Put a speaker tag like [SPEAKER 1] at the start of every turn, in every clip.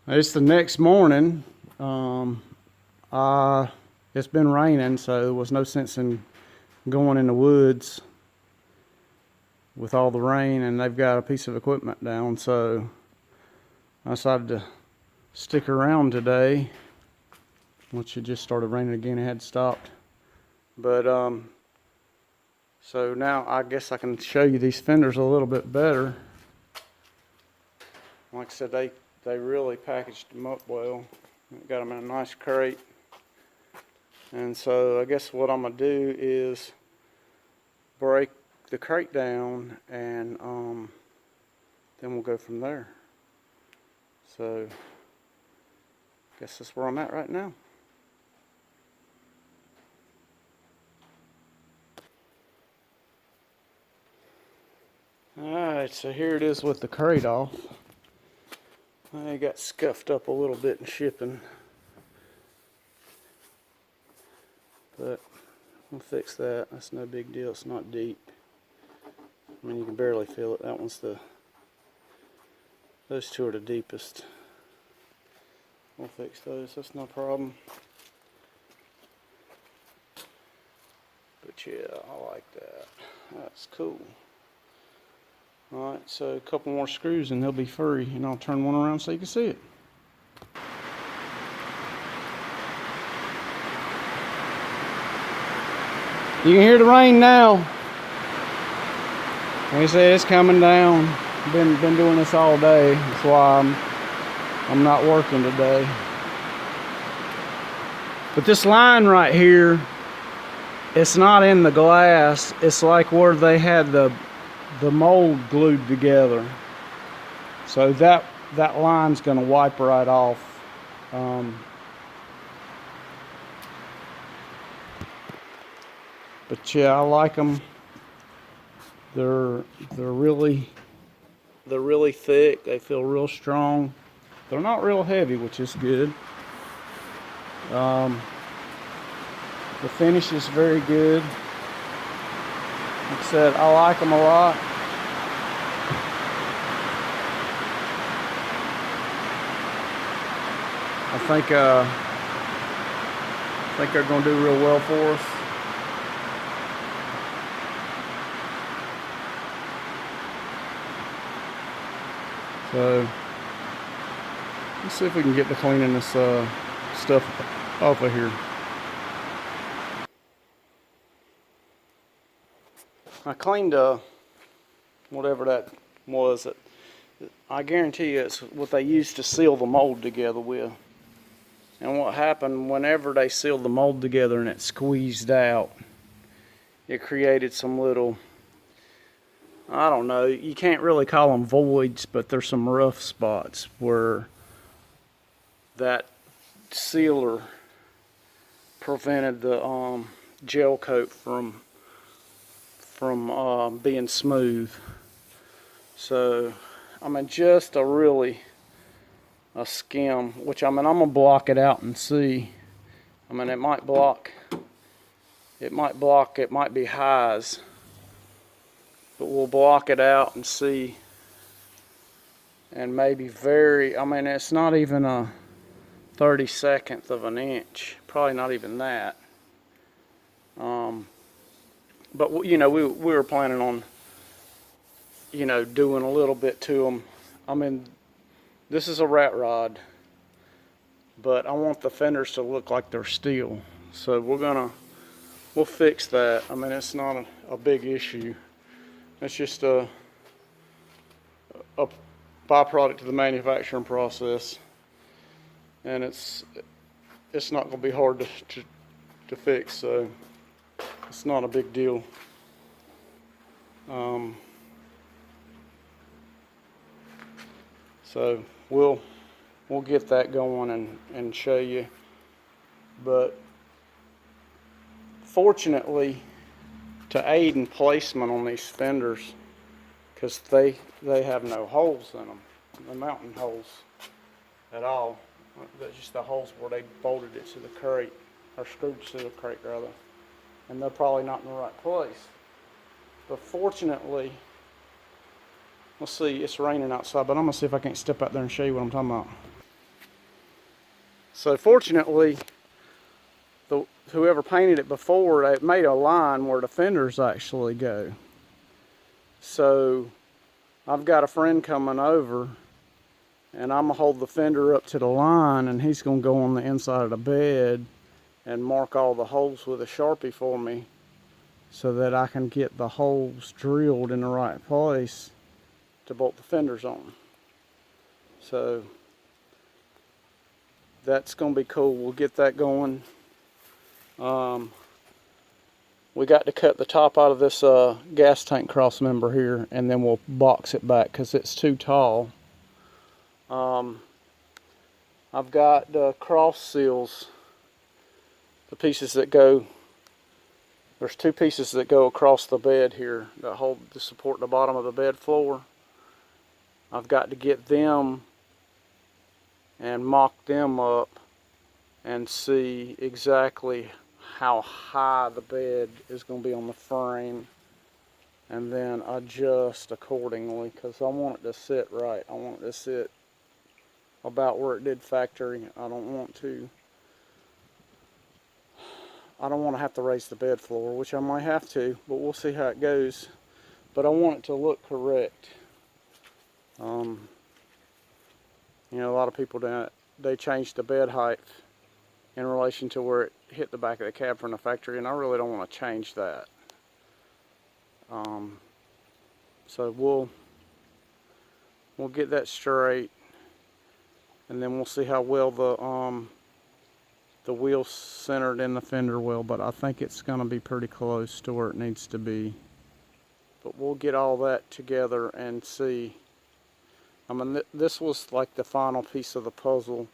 [SPEAKER 1] It's the next morning. It's been raining, so there was no sense in going in the woods with all the rain, and they've got a piece of equipment down, so I decided to stick around today. Once it just started raining again, it had stopped. But so now I guess I can show you these fenders a little bit better. Like I said, they really packaged them up well. Got them in a nice crate. And so I guess what I'm gonna do is break the crate down, and then we'll go from there. So I guess that's where I'm at right now. Alright, so here it is with the crate off. I got scuffed up a little bit in shipping, but we'll fix that. That's no big deal. It's not deep. I mean, you can barely feel it. That one's those two are the deepest. We'll fix those. That's no problem. But yeah, I like that. That's cool. Alright, so a couple more screws and they'll be free, and I'll turn one around so you can see it. You can hear the rain now. Like I said, it's coming down. Been doing this all day. That's why I'm not working today. But this line right here, it's not in the glass. It's like where they had the mold glued together. So that line's gonna wipe right off. But yeah, I like them. They're really thick. They feel real strong. They're not real heavy, which is good. The finish is very good. Like I said, I like them a lot. I think they're going to do real well for us. So let's see if we can get to cleaning this stuff off of here. I cleaned whatever that was. I guarantee you it's what they used to seal the mold together with. And what happened whenever they sealed the mold together and it squeezed out, it created some little, I don't know, you can't really call them voids, but there's some rough spots where that sealer prevented the gel coat from being smooth. So I mean, just a skim, which I mean, I'm gonna block it out and see. I mean, it might be highs, but we'll block it out and see. And maybe I mean, it's not even a 32nd of an inch, probably not even that. But you know, we were planning on, you know, doing a little bit to them. I mean, this is a rat rod, but I want the fenders to look like they're steel. So we'll fix that. I mean, it's not a big issue. It's just a byproduct of the manufacturing process, and it's not going to be hard to fix. So it's not a big deal. So we'll get that going and show you. But fortunately, to aid in placement on these fenders, because they have no holes in them, no mounting holes at all. That's just the holes where they bolted it to the crate, or screwed it to the crate rather. And they're probably not in the right place. But fortunately, let's see, it's raining outside, but I'm gonna see if I can't step out there and show you what I'm talking about. So fortunately, whoever painted it before, it made a line where the fenders actually go. So I've got a friend coming over, and I'm gonna hold the fender up to the line, and he's gonna go on the inside of the bed and mark all the holes with a Sharpie for me, so that I can get the holes drilled in the right place to bolt the fenders on. So that's gonna be cool. We'll get that going. We got to cut the top out of this gas tank cross member here, and then we'll box it back because it's too tall. I've got the cross seals, the pieces that go, there's two pieces that go across the bed here that hold to support the bottom of the bed floor. I've got to get them and mock them up and see exactly how high the bed is going to be on the frame, and then adjust accordingly, because I want it to sit right. I want it to sit about where it did factory. I don't want to have to raise the bed floor, which I might have to, but we'll see how it goes. But I want it to look correct. You know, a lot of people they change the bed height in relation to where it hit the back of the cab from the factory, and I really don't want to change that. So we'll get that straight, and then we'll see how well the wheel's centered in the fender well, but I think it's going to be pretty close to where it needs to be. But we'll get all that together and see. I mean, this was like the final piece of the puzzle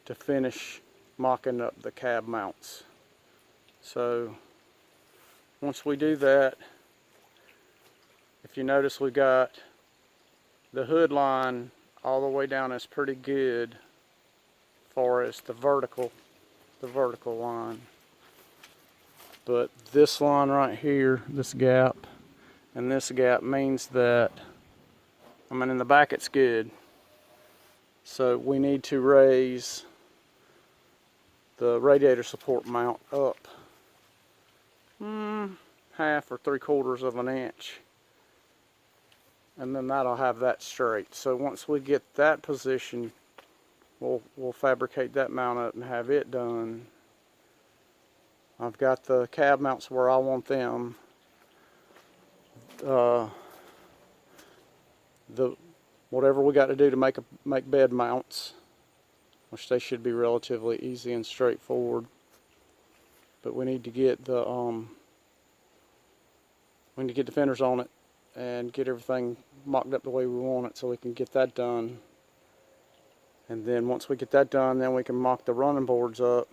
[SPEAKER 1] to finish mocking up the cab mounts. So once we do that, if you notice, we got the hood line all the way down is pretty good as far as the vertical line. But this line right here, this gap, and this gap means that, I mean, in the back it's good. So we need to raise the radiator support mount up half or 3/4 of an inch, and then that'll have that straight. So once we get that position, we'll fabricate that mount up and have it done. I've got the cab mounts where I want them. Whatever we got to do to make bed mounts, which they should be relatively easy and straightforward. But we need to get the fenders on it and get everything mocked up the way we want it, so we can get that done. And then once we get that done, then we can mock the running boards up.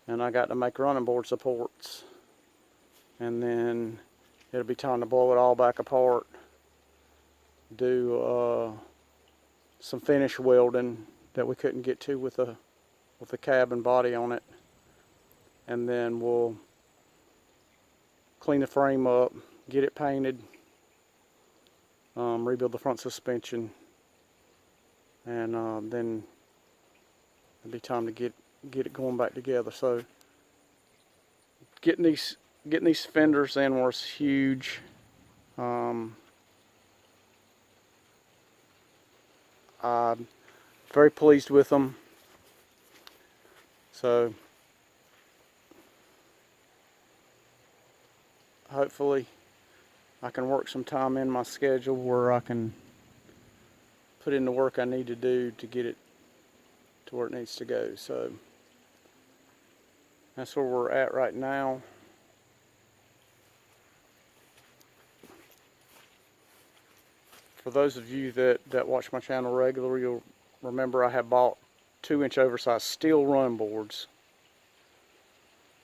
[SPEAKER 1] And I got to make running board supports. And then it'll be time to blow it all back apart. Do some finish welding that we couldn't get to with the cab and body on it. And then we'll clean the frame up, get it painted, rebuild the front suspension, and then it'll be time to get it going back together. So getting these fenders in was huge. I'm very pleased with them. So hopefully I can work some time in my schedule where I can put in the work I need to do to get it to where it needs to go. So that's where we're at right now. For those of you that watch my channel regularly, you'll remember I have bought 2-inch oversized steel run boards.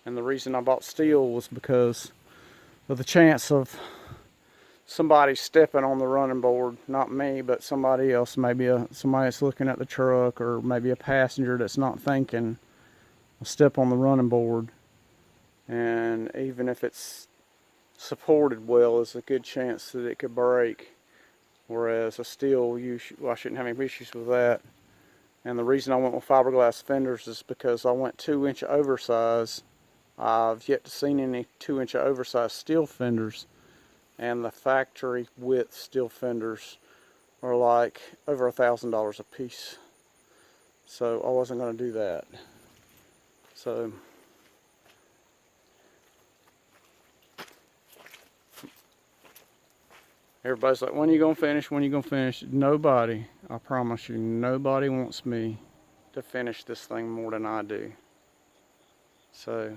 [SPEAKER 1] And the reason I bought steel was because of the chance of somebody stepping on the running board, not me, but somebody else, maybe somebody that's looking at the truck, or maybe a passenger that's not thinking, will step on the running board, and even if it's supported well, there's a good chance that it could break. Whereas a steel, I shouldn't have any issues with that. And the reason I went with fiberglass fenders is because I went 2-inch oversize. I've yet to seen any 2-inch oversized steel fenders, and the factory width steel fenders are like over $1,000 a piece. So I wasn't going to do that. So everybody's like, when are you going to finish? When are you going to finish? Nobody, I promise you, nobody wants me to finish this thing more than I do. So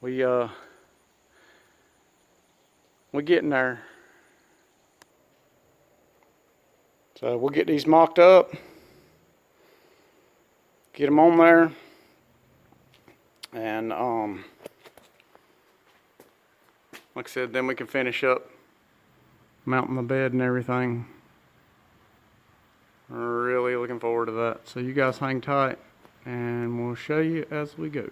[SPEAKER 1] we're getting there. So we'll get these mocked up, get them on there, and like I said, then we can finish up mounting the bed and everything. Really looking forward to that. So you guys hang tight, and we'll show you as we go.